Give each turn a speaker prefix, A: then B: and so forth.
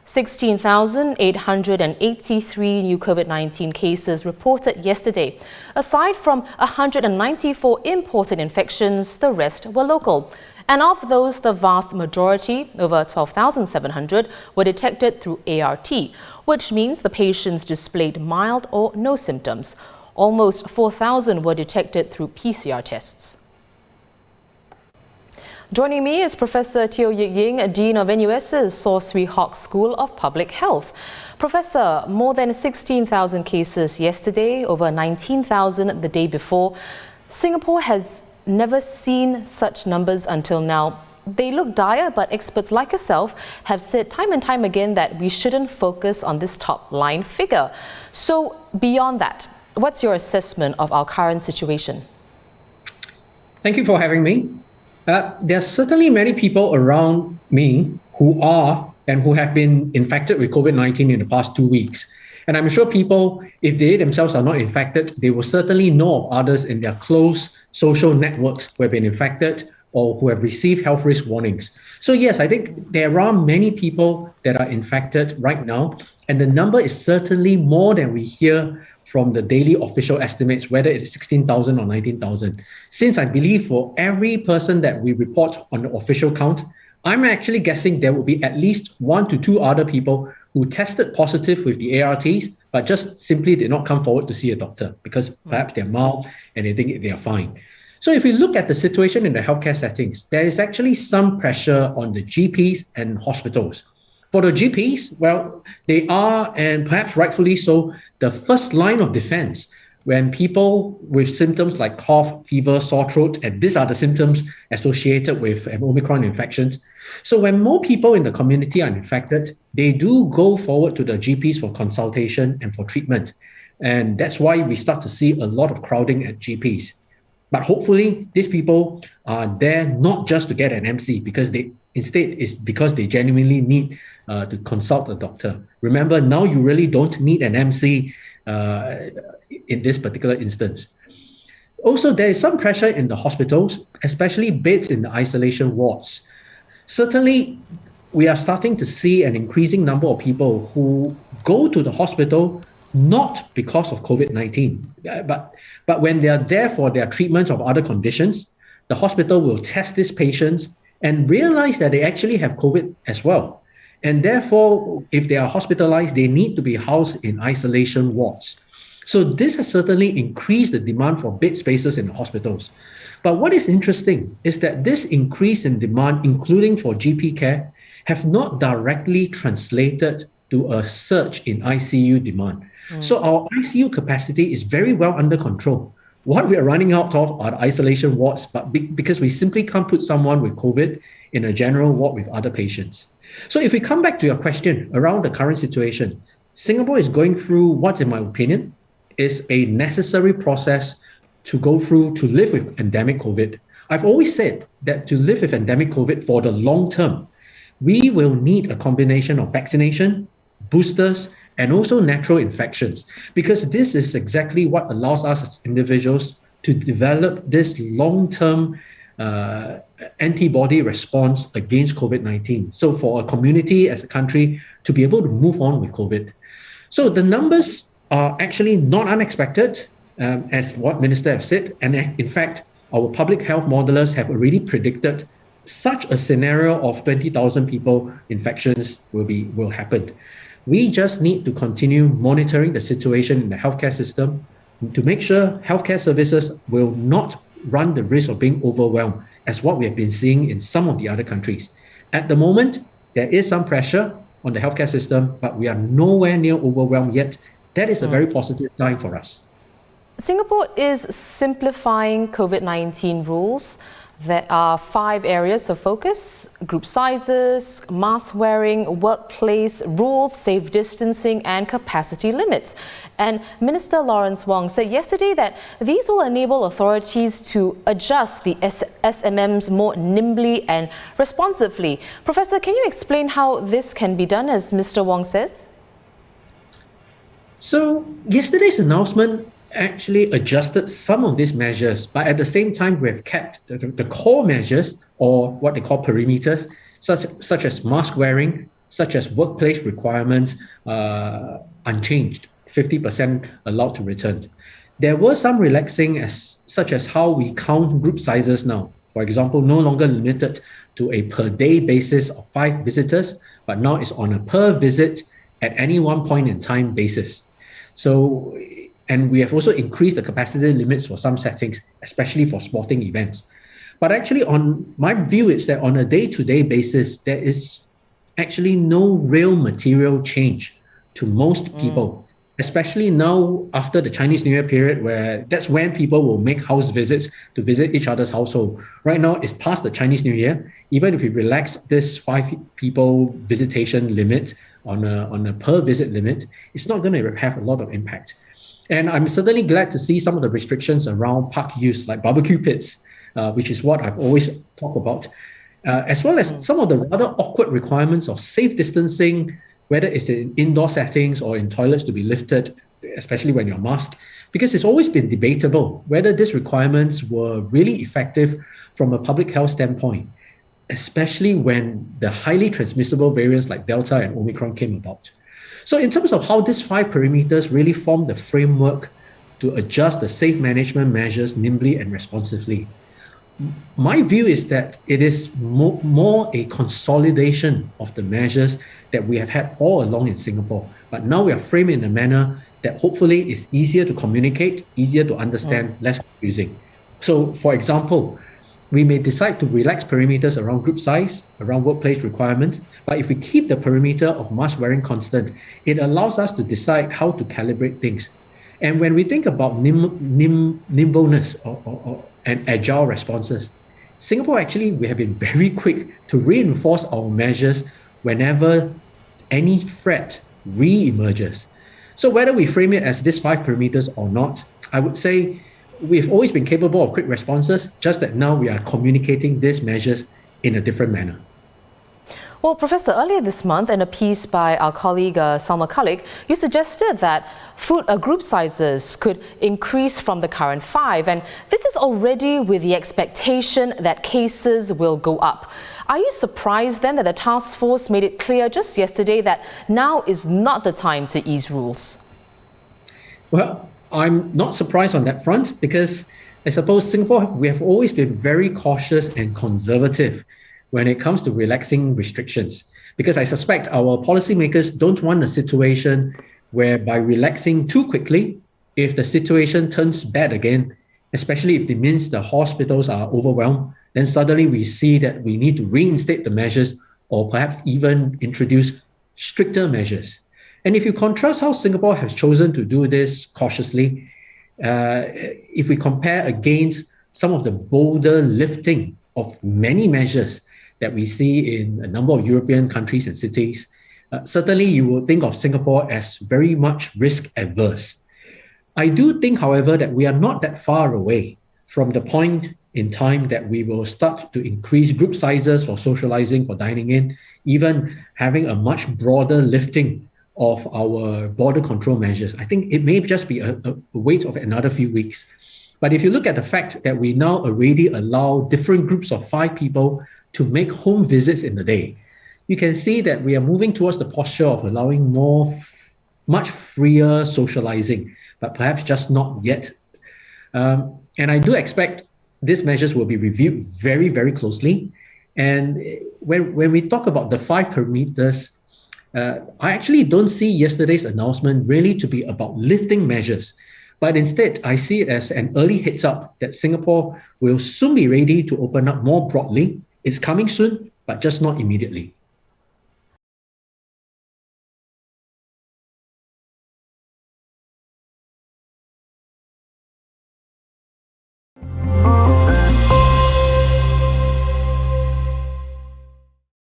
A: 16,883 new COVID-19 cases reported yesterday. Aside from 194 imported infections, the rest were local. And of those, the vast majority, over 12,700, were detected through ART, which means the patients displayed mild or no symptoms. Almost 4,000 were detected through PCR tests. Joining me is Professor Teo Yik Ying, Dean of NUS's Swee Hock School of Public Health. Professor, more than 16,000 cases yesterday, over 19,000 the day before. Singapore has never seen such numbers until now. They look dire, but experts like yourself have said time and time again that we shouldn't focus on this top line figure. So beyond that, what's your assessment of our current situation?
B: Thank you for having me. There are certainly many people around me who are and who have been infected with COVID-19 in the past 2 weeks. And I'm sure people, if they themselves are not infected, they will certainly know of others in their close social networks who have been infected or who have received health risk warnings. So yes, I think there are many people that are infected right now, and the number is certainly more than we hear from the daily official estimates, whether it is 16,000 or 19,000. Since I believe for every person that we report on the official count, I'm actually guessing there will be at least 1 to 2 other people who tested positive with the ARTs, but just simply did not come forward to see a doctor because perhaps they're mild and they think they are fine. So if we look at the situation in the healthcare settings, there is actually some pressure on the GPs and hospitals. For the GPs, well, they are, and perhaps rightfully so, the first line of defense when people with symptoms like cough, fever, sore throat, and these are the symptoms associated with Omicron infections. So when more people in the community are infected, they do go forward to the GPs for consultation and for treatment. And that's why we start to see a lot of crowding at GPs. But hopefully, these people are there not just to get an MC, because it's because they genuinely need to consult a doctor. Remember, now you really don't need an MC in this particular instance. Also, there is some pressure in the hospitals, especially beds in the isolation wards. Certainly, we are starting to see an increasing number of people who go to the hospital not because of COVID-19, but when they are there for their treatment of other conditions, the hospital will test these patients and realize that they actually have COVID as well. And therefore, if they are hospitalized, they need to be housed in isolation wards. So this has certainly increased the demand for bed spaces in the hospitals. But what is interesting is that this increase in demand, including for GP care, have not directly translated to a surge in ICU demand. So our ICU capacity is very well under control. What we are running out of are isolation wards, but because we simply can't put someone with COVID in a general ward with other patients. So if we come back to your question around the current situation, Singapore is going through what, in my opinion, is a necessary process to go through to live with endemic COVID. I've always said that to live with endemic COVID for the long term, we will need a combination of vaccination, boosters, and also natural infections, because this is exactly what allows us as individuals to develop this long-term antibody response against COVID-19. So for a community as a country to be able to move on with COVID. So the numbers are actually not unexpected, as what Minister have said. And in fact, our public health modelers have already predicted such a scenario of 20,000 people infections will happen. We just need to continue monitoring the situation in the healthcare system to make sure healthcare services will not run the risk of being overwhelmed, as what we have been seeing in some of the other countries. At the moment, there is some pressure on the healthcare system, but we are nowhere near overwhelmed yet. That is a very positive sign for us.
A: Singapore is simplifying COVID-19 rules. There are 5 areas of focus: group sizes, mask wearing, workplace rules, safe distancing, and capacity limits. And Minister Lawrence Wong said yesterday that these will enable authorities to adjust the SMMs more nimbly and responsively. Professor, can you explain how this can be done, as Mr. Wong says?
B: So yesterday's announcement actually adjusted some of these measures, but at the same time, we have kept the core measures, or what they call perimeters, such as mask wearing, such as workplace requirements, unchanged, 50% allowed to return. There were some relaxing, such as how we count group sizes now. For example, no longer limited to a per day basis of 5 visitors, but now it's on a per visit at any one point in time basis. So, and we have also increased the capacity limits for some settings, especially for sporting events. But actually, on my view, is that on a day-to-day basis, there is actually no real material change to most people, especially now after the Chinese New Year period, where that's when people will make house visits to visit each other's household. Right now, it's past the Chinese New Year. Even if we relax this 5 people visitation limit on a per visit limit, it's not going to have a lot of impact. And I'm certainly glad to see some of the restrictions around park use, like barbecue pits, which is what I've always talked about, as well as some of the rather awkward requirements of safe distancing, whether it's in indoor settings or in toilets, to be lifted, especially when you're masked, because it's always been debatable whether these requirements were really effective from a public health standpoint, especially when the highly transmissible variants like Delta and Omicron came about. So in terms of how these 5 perimeters really form the framework to adjust the safe management measures nimbly and responsively, my view is that it is more a consolidation of the measures that we have had all along in Singapore. But now we are framed in a manner that hopefully is easier to communicate, easier to understand, less confusing. So, for example, we may decide to relax perimeters around group size, around workplace requirements, but if we keep the perimeter of mask wearing constant, it allows us to decide how to calibrate things. And when we think about nimbleness and agile responses, Singapore actually, we have been very quick to reinforce our measures whenever any threat re-emerges. So whether we frame it as this 5 perimeters or not, I would say we've always been capable of quick responses, just that now we are communicating these measures in a different manner.
A: Well, Professor, earlier this month, in a piece by our colleague Salma Khalid, you suggested that group sizes could increase from the current 5, and this is already with the expectation that cases will go up. Are you surprised then that the task force made it clear just yesterday that now is not the time to ease rules?
B: Well, I'm not surprised on that front, because I suppose Singapore, we have always been very cautious and conservative when it comes to relaxing restrictions, because I suspect our policymakers don't want a situation where by relaxing too quickly, if the situation turns bad again, especially if it means the hospitals are overwhelmed, then suddenly we see that we need to reinstate the measures or perhaps even introduce stricter measures. And if you contrast how Singapore has chosen to do this cautiously, if we compare against some of the bolder lifting of many measures that we see in a number of European countries and cities, certainly you will think of Singapore as very much risk adverse. I do think, however, that we are not that far away from the point in time that we will start to increase group sizes for socializing, for dining in, even having a much broader lifting of our border control measures. I think it may just be a wait of another few weeks. But if you look at the fact that we now already allow different groups of 5 people to make home visits in the day, you can see that we are moving towards the posture of allowing much freer socializing, but perhaps just not yet. And I do expect these measures will be reviewed very, very closely. And when we talk about the 5 perimeters, I actually don't see yesterday's announcement really to be about lifting measures, but instead I see it as an early heads up that Singapore will soon be ready to open up more broadly. It's coming soon, but just not immediately.